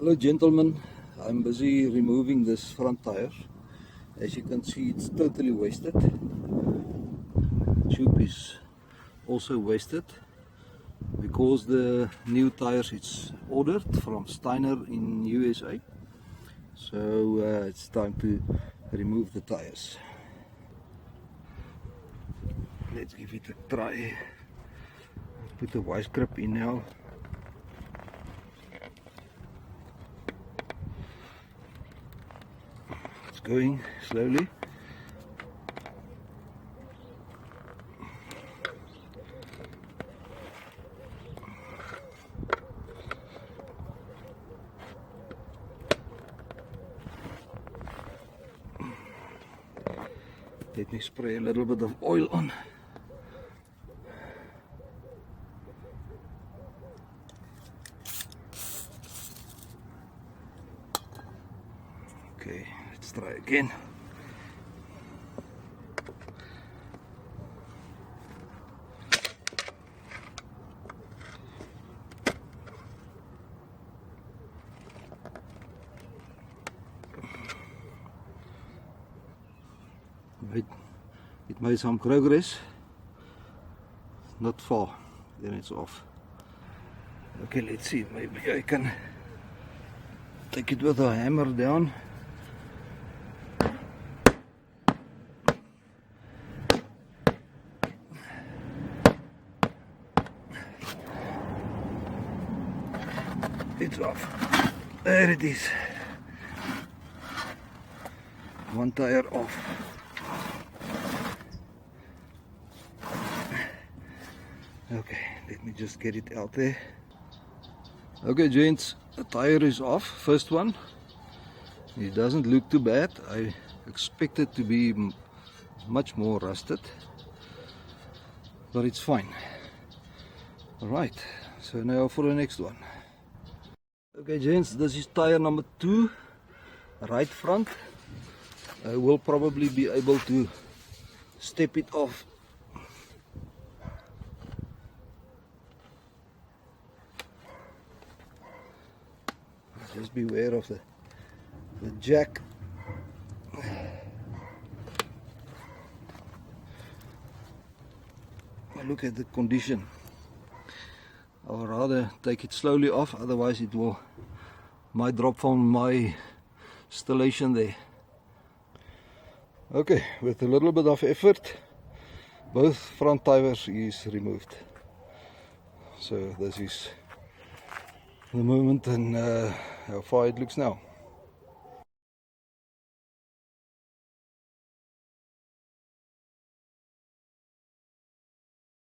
Hello gentlemen, I'm busy removing this front tire. As you can see, it's totally wasted. Tube is also wasted because the new tires it's ordered from Steiner in USA. So it's time to remove the tires. Let's give it a try. Put the vice grip in now. It's going slowly. Let me spray a little bit of oil on. Okay, let's try again. It made some progress. Not far, then it's off. Okay, let's see, maybe I can take it with a hammer down. It's off. There it is. One tire off. Okay, let me just get it out there. Okay gents, the tire is off, first one. It doesn't look too bad. I expect it to be much more rusted, but it's fine. Alright, so now for the next one. Okay gents, this is tire number 2, right front. I will probably be able to step it off. Just beware of the jack. Look at the condition. I would rather take it slowly off, otherwise it might drop from my installation there. Okay, with a little bit of effort, both front tires is removed. So this is the moment and how far it looks now.